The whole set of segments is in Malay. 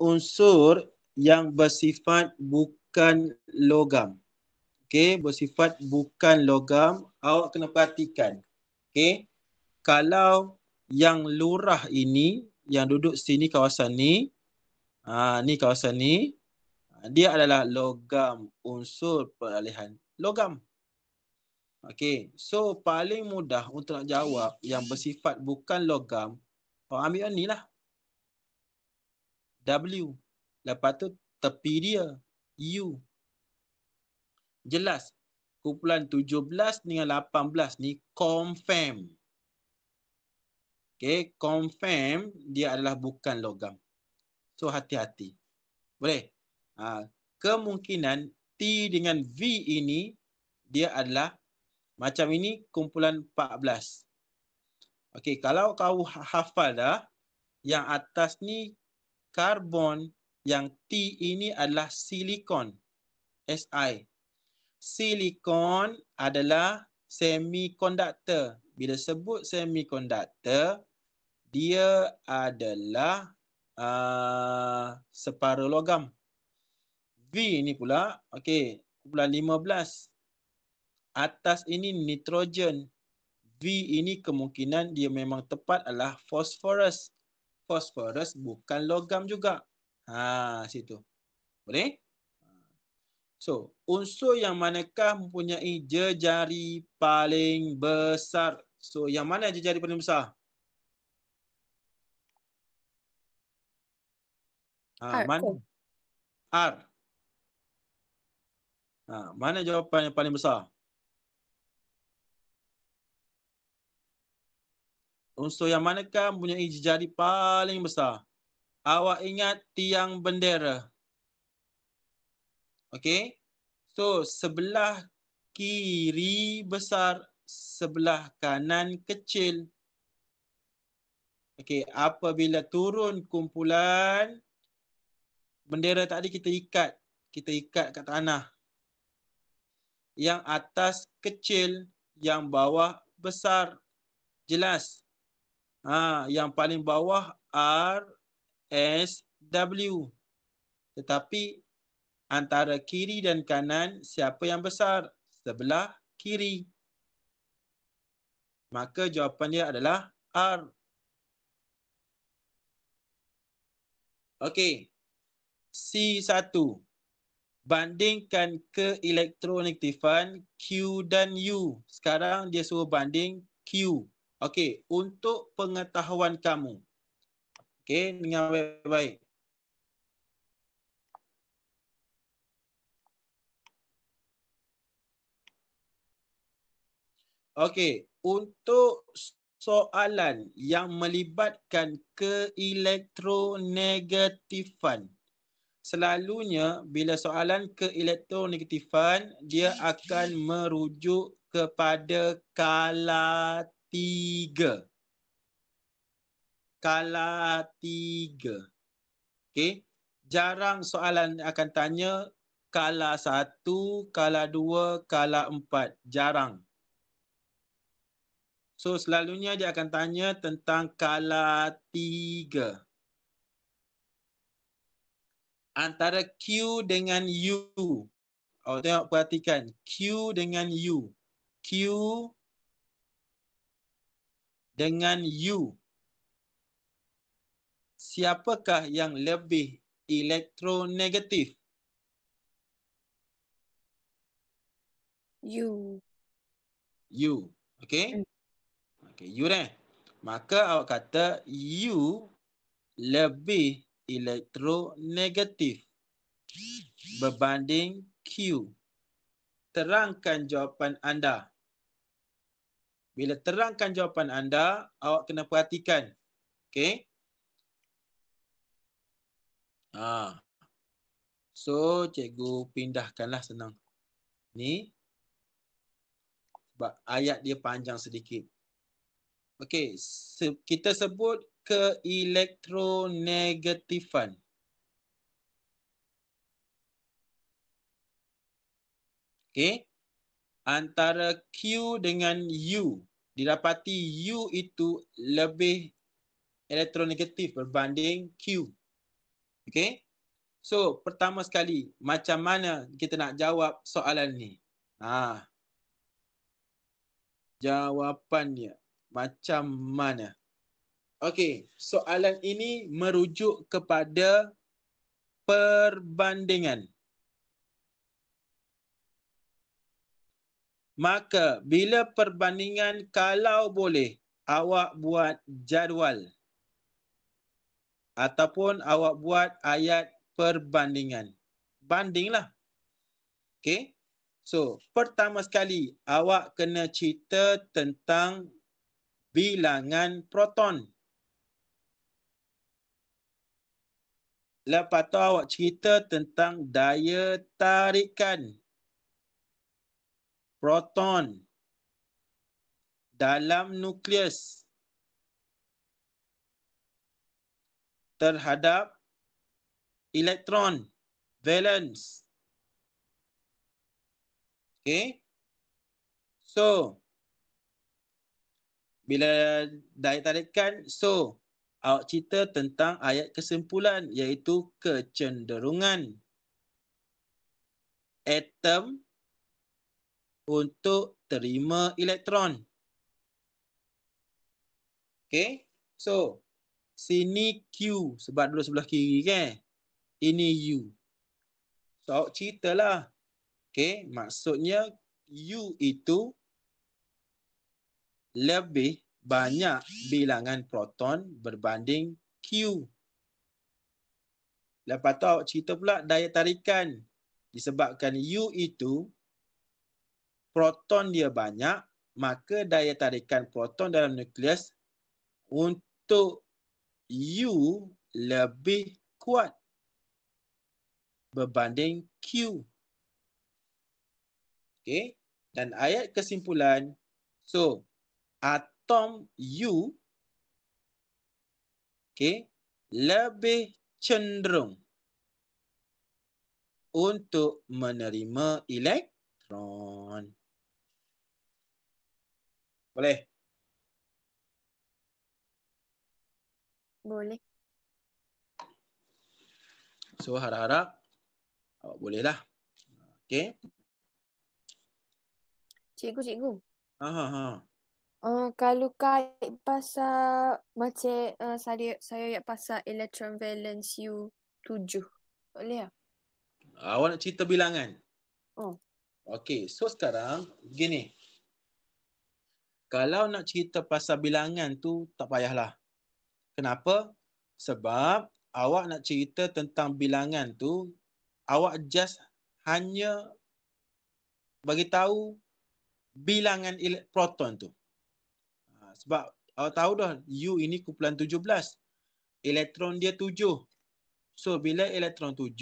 unsur yang bersifat bukan logam. Okey, bersifat bukan logam, awak kena perhatikan. Okey, kalau yang lurah ini, yang duduk sini kawasan ni, ni kawasan ni, dia adalah logam, unsur peralihan logam. Okey, so paling mudah untuk nak jawab yang bersifat bukan logam, awak ambil yang ni lah. W. Lepas tu tepi dia, U. Jelas. Kumpulan 17 dengan 18 ni confirm. Okay, confirm dia adalah bukan logam. So hati-hati. Boleh? Kemungkinan T dengan V ini dia adalah macam ini kumpulan 14. Okay, kalau kau hafal dah, yang atas ni karbon, yang T ini adalah silikon. Si. Silikon adalah semikonduktor. Bila sebut semikonduktor, dia adalah separuh logam. V ni pula, okey, kumpulan 15. Atas ini nitrogen. V ini kemungkinan dia memang tepat adalah fosforus. Fosforus bukan logam juga. Situ. Boleh? So, unsur yang manakah mempunyai jejari paling besar? So, yang mana jejari paling besar? Mana? R. Mana jawapan yang paling besar? Unsur yang manakah mempunyai jejari paling besar? Awak ingat tiang bendera. Okey? So, sebelah kiri besar, sebelah kanan kecil. Okey, apabila turun kumpulan bendera tadi kita ikat kat tanah. Yang atas kecil, yang bawah besar. Jelas. Yang paling bawah R, S, W. Tetapi antara kiri dan kanan, siapa yang besar? Sebelah kiri. Maka jawapan dia adalah R. Okey. C1. Bandingkan keelektronegatifan Q dan U. Sekarang dia suruh banding Q. Okey, untuk pengetahuan kamu. Okey, dengar baik-baik. Okey, untuk soalan yang melibatkan keelektronegatifan, selalunya bila soalan keelektronegatifan, dia akan merujuk kepada kala 3. Kala 3. Okey. Jarang soalan akan tanya kala 1, kala 2, kala 4. Jarang. So selalunya dia akan tanya tentang kala 3. Antara Q dengan U. Tengok perhatikan. Q dengan U. Q dengan U. Siapakah yang lebih elektronegatif? U. U. Okey? Okey, U dah. Maka awak kata U lebih elektronegatif berbanding Q. Terangkan jawapan anda. Bila terangkan jawapan anda, awak kena perhatikan. Okey? So, cikgu pindahkanlah senang. Ni. Sebab ayat dia panjang sedikit. Okey, kita sebut keelektronegatifan. Okey? Antara Q dengan U. Didapati U itu lebih elektronegatif berbanding Q. Okay. So, pertama sekali, macam mana kita nak jawab soalan ni? Jawapannya macam mana? Okey, soalan ini merujuk kepada perbandingan. Maka bila perbandingan, kalau boleh awak buat jadual ataupun awak buat ayat perbandingan. Bandinglah. Okey. So, pertama sekali awak kena cerita tentang bilangan proton. Lepas tu awak cerita tentang daya tarikan proton dalam nukleus terhadap elektron valence. Okay. So, bila daya tarikan, so awak cerita tentang ayat kesimpulan iaitu kecenderungan atom untuk terima elektron. Okay. So, sini Q sebab dulu sebelah kiri kan. Ini U. So, awak ceritalah. Okay. Maksudnya U itu lebih banyak bilangan proton berbanding Q. Lepas tu awak cerita pula daya tarikan. Disebabkan U itu proton dia banyak, maka daya tarikan proton dalam nukleus untuk U lebih kuat berbanding Q. Okay. Dan ayat kesimpulan, so atom U lebih cenderung untuk menerima elektron. Boleh? Boleh. So harap-harap awak bolehlah. Okay. Cikgu. Ha. Kalau kait pasal macam saya ayat pasal electron valence U7. Boleh tak? Awak nak cerita bilangan? Oh. Okay. So sekarang begini. Kalau nak cerita pasal bilangan tu tak payahlah. Kenapa? Sebab awak nak cerita tentang bilangan tu, awak just hanya bagi tahu bilangan proton tu. Sebab awak tahu dah U ini kumpulan 17. Elektron dia 7. So bila elektron 7,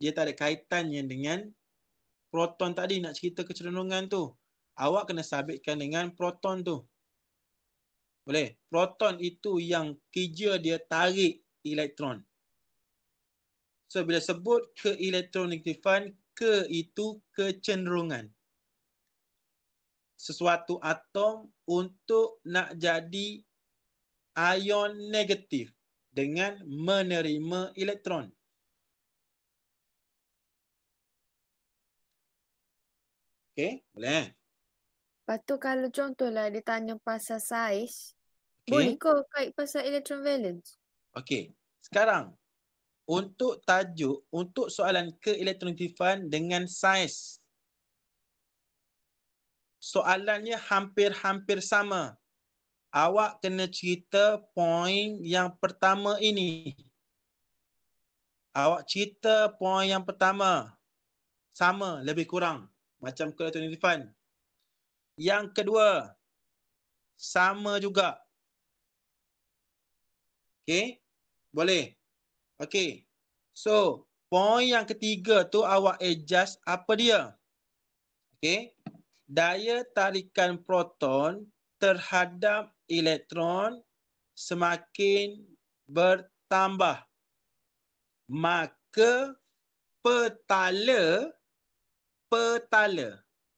dia tak ada kaitannya dengan proton tadi nak cerita kecenderungan tu. Awak kena sabitkan dengan proton tu. Boleh? Proton itu yang kerja dia tarik elektron. So bila sebut keelektronegatifan, ke itu kecenderungan. Sesuatu atom untuk nak jadi ion negatif dengan menerima elektron. Okay, boleh? Lepas tu kalau contohlah dia tanya pasal saiz, Okay. boleh kau kait pasal electron valence? Okay, sekarang untuk tajuk, untuk soalan keelektronegatifan dengan saiz, soalannya hampir-hampir sama. Awak kena cerita poin yang pertama ini. Awak cerita poin yang pertama. Sama, lebih kurang. Macam keelektronegatifan. Yang kedua, sama juga. Okay, boleh? Okay. So, poin yang ketiga tu awak adjust apa dia? Okay. Daya tarikan proton terhadap elektron semakin bertambah. Maka petala,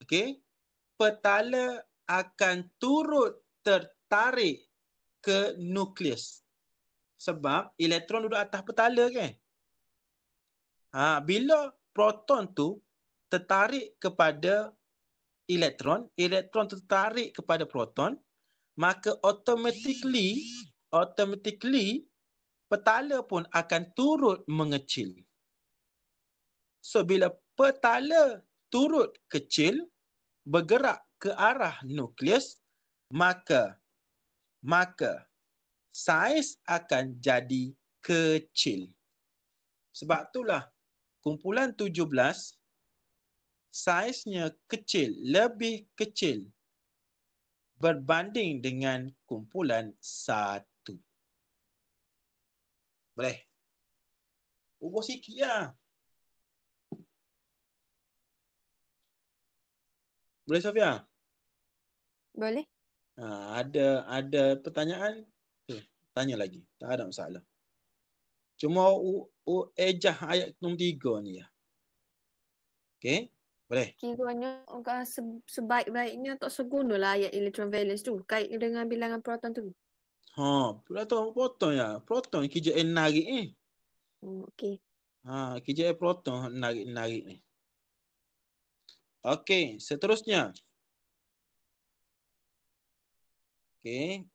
okay, petala akan turut tertarik ke nukleus. Sebab elektron duduk atas petala kan? Bila proton tu tertarik kepada elektron, elektron tertarik kepada proton, maka automatically petala pun akan turut mengecil. So bila petala turut kecil, bergerak ke arah nukleus, maka saiz akan jadi kecil. Sebab itulah kumpulan 17 saiznya kecil, lebih kecil berbanding dengan kumpulan 1. Boleh? Ubah sikit lah. Boleh, Sofia? Boleh? Ada pertanyaan? Tanya lagi. Tak ada masalah. Cuma ejah ayat nombor 3 ni ya. Okey? Boleh? Kiranya sebaik-baiknya tak segunalah ayat electron valence tu kait dengan bilangan proton tu. Proton ya. Proton kerja narik ni. Okey. Kerja proton narik ni. Okey, seterusnya. Okey.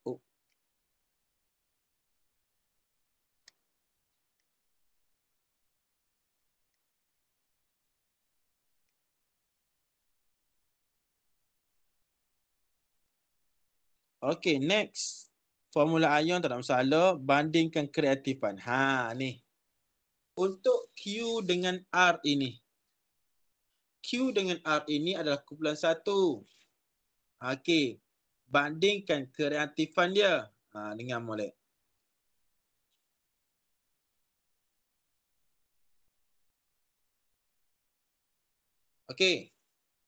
Okey, next. Formula ion tak ada masalah. Bandingkan kereaktifan. Ni. Untuk Q dengan R ini. Q dengan R ini adalah kumpulan 1. Okey. Bandingkan kereaktifan dia. Dengan molek. Okey.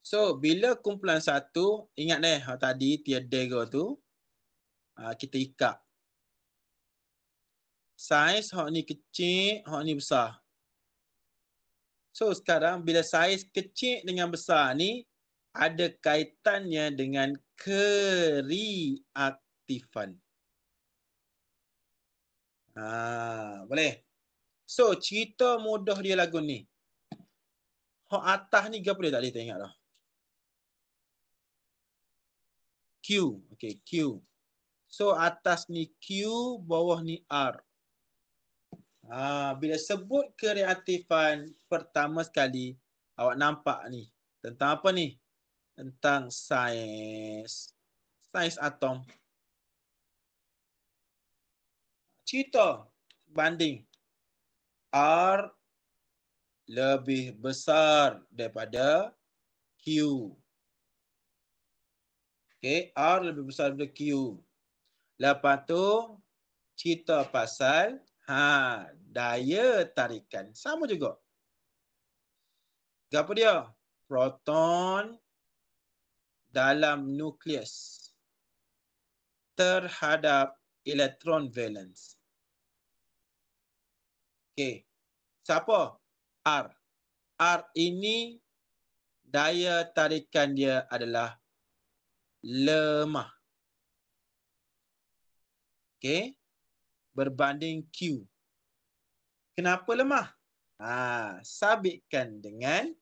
So, bila kumpulan 1, ingat tadi tiada tu, kita ikat. Saiz hak ni kecil, hak ni besar. So, sekarang bila saiz kecil dengan besar ni, ada kaitannya dengan kereaktifan. Boleh? So, cerita mudah dia lagu ni. Hak atas ni apa dia tak boleh tengok dah. Q. Okay, Q. So, atas ni Q, bawah ni R. Bila sebut kereaktifan pertama sekali, awak nampak ni. Tentang apa ni? Tentang saiz atom. Cerita banding. R lebih besar daripada Q. Okay, R lebih besar daripada Q. Lepas tu, cerita pasal daya tarikan. Sama juga. Apa dia? Proton dalam nukleus terhadap elektron valence. Okey. Siapa? R. R ini daya tarikan dia adalah lemah. Okey. Berbanding Q. Kenapa lemah? Sabitkan dengan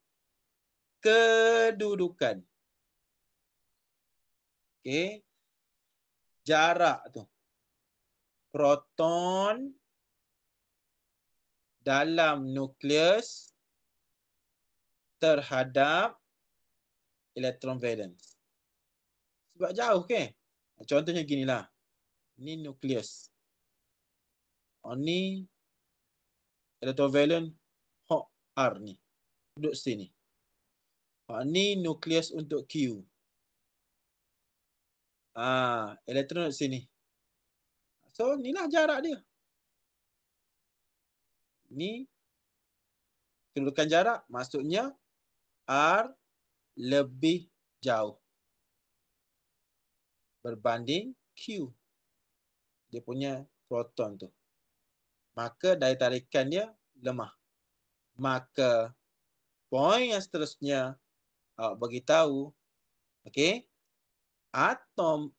kedudukan. Okey. Jarak tu. Proton dalam nukleus terhadap elektron valence. Sebab jauh ke? Contohnya ginilah. Ini nukleus. Ni elektron valence hok R ni. Duduk sini. Ni nukleus untuk Q. Elektron duduk sini. So, inilah jarak dia. Ni kedudukan jarak. Maksudnya R lebih jauh berbanding Q. Dia punya proton tu. Maka daya tarikan dia lemah. Maka poin yang seterusnya awak bagi tahu, okey, atom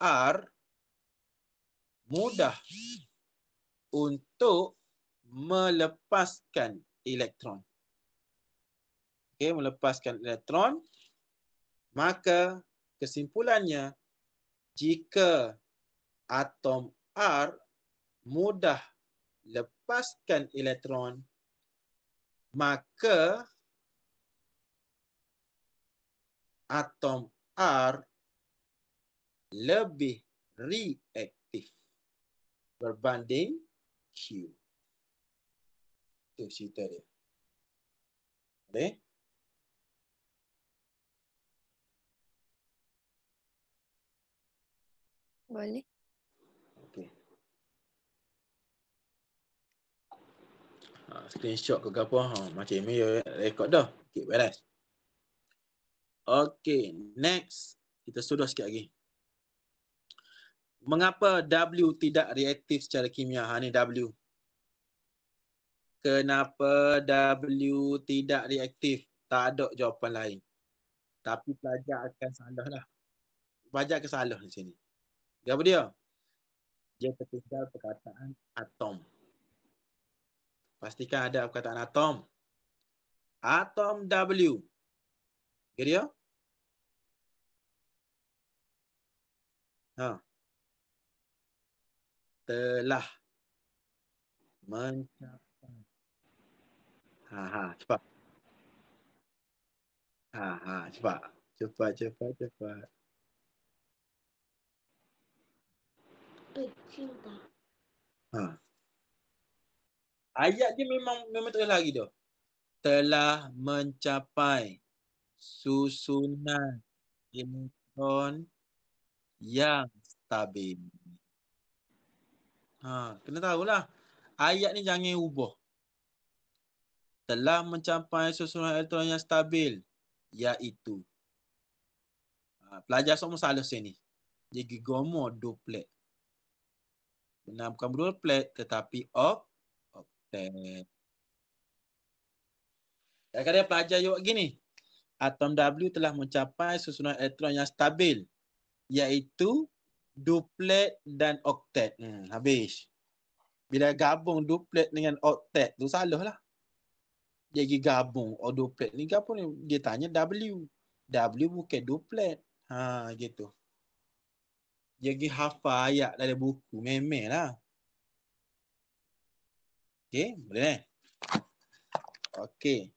R mudah untuk melepaskan elektron. Okey, melepaskan elektron. Maka kesimpulannya, jika atom R mudah lepaskan elektron, maka atom R lebih reaktif berbanding Q. Itu cerita dia. Boleh? Boleh. Okey. Screenshot ke apa? Macam ni rekod dah. Okey, beres. Okey, next. Kita sudah sikit lagi. Mengapa W tidak reaktif secara kimia? Ni W. Kenapa W tidak reaktif? Tak ada jawapan lain. Tapi pelajar akan salah lah. Pelajar akan salah di sini. Apa dia? Dia tertinggal perkataan atom. Pastikan ada perkataan atom. Atom W. Okay, dia? Telah mencapai. Cepat. Cepat. Cepat. Bercinta. Ayat dia memang terus lagi tu. Telah mencapai susunan elektron yang stabil. Kena tahulah. Ayat ni jangan ubah. Telah mencapai susunan elektron yang stabil, iaitu. Pelajar semua salah sini. Jadi gomo duplet. Benar bukan berduplet tetapi oktet. Kadang-kadang pelajar jawab gini. Atom W telah mencapai susunan elektron yang stabil, iaitu duplet dan oktet. Habis. Bila gabung duplet dengan oktet tu salah lah. Dia pergi gabung duplet ni gabung ni. Dia tanya W. W bukan duplet. Gitu. Dia pergi hafal ayat dari buku. Memang lah. Okey, boleh. Okey.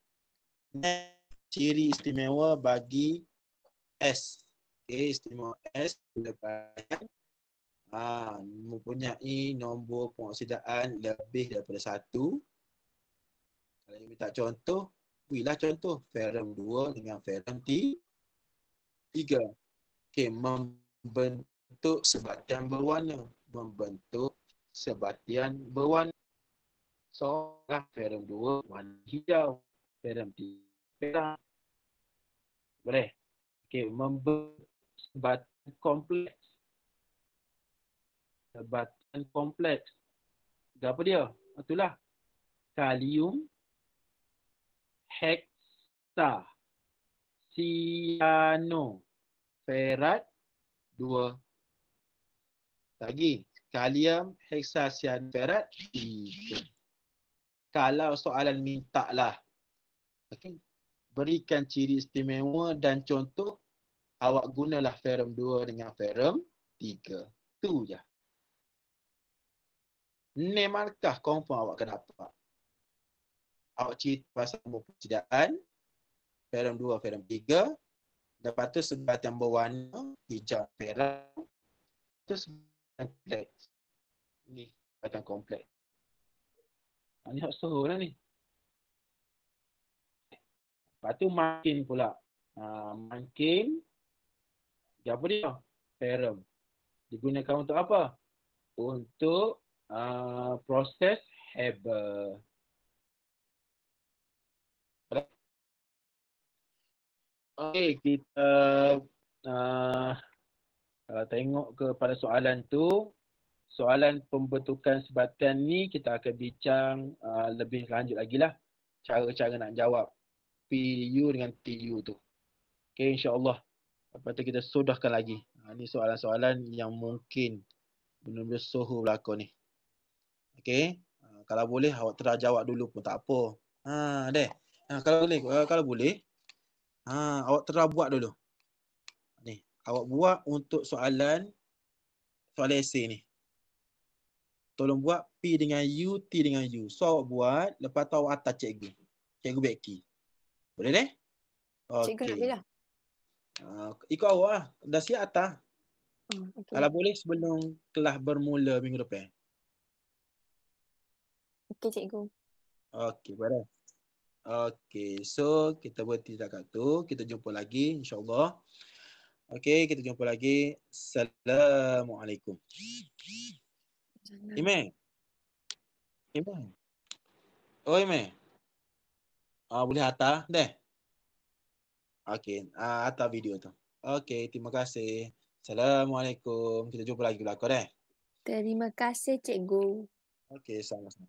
Ciri istimewa bagi S. Okey, istimewa S mempunyai nombor pengoksidaan lebih daripada 1. Kalau yang minta contoh, berilah contoh. Ferrum 2 dengan ferrum 3. Okey, membentuk sebatian berwarna. So, ferrum 2 warna hijau. Ferrum 3 merah. Boleh? Okey, membentuk sebatian kompleks. Sebatian kompleks. Apa dia? Itulah. Kalium, heksa, siano, ferat, 2. Lagi. Kalium, heksa, siano, ferat, 3. Kalau soalan minta lah. Okay. Berikan ciri istimewa dan contoh. Awak gunalah ferrum 2 dengan ferrum 3. Itu je. Ni markah confirm awak akan dapat. Awak cerita pasal nombor persediaan, ferrum 2, ferrum 3. Lepas tu sebatian berwarna, hijau, ferrum. Itu sebatian kompleks. Ni sebatian kompleks. Ni hak suruh lah ni. Lepas tu makin pula. Makin. Apa dia? Ferrum. Digunakan untuk apa? Untuk proses Haber. Okey, kita kalau tengok kepada soalan tu, soalan pembentukan sebatian ni kita akan bincang lebih lanjut lagi lah. Cara-cara nak jawab PU dengan TU tu. Okey, insyaAllah. Lepas tu kita sudahkan lagi. Ni soalan-soalan yang mungkin benar-benar suhu berlaku ni. Okey. Kalau boleh awak terus jawab dulu pun tak apa. Deh. Kalau boleh, awak terus buat dulu. Ni, awak buat untuk soalan esei ni. Tolong buat P dengan U, T dengan U. So awak buat, lepas tu awak atas cikgu. Cikgu Becky. Boleh deh? Cikgu nak Okey. bila? Ikut awak lah. Dah siap atas? Okay. Kalau boleh sebelum kelas bermula minggu depan. Okey, cikgu. Okey, boleh. Okey, so kita berhenti dekat tu. Kita jumpa lagi insya-Allah. Okey, kita jumpa lagi. Assalamualaikum. Ime. Oh, Ime. Boleh hantar deh. Okey, hantar video tu. Okey, terima kasih. Assalamualaikum. Kita jumpa lagi belakang deh. Terima kasih, cikgu. Okey, sama-sama.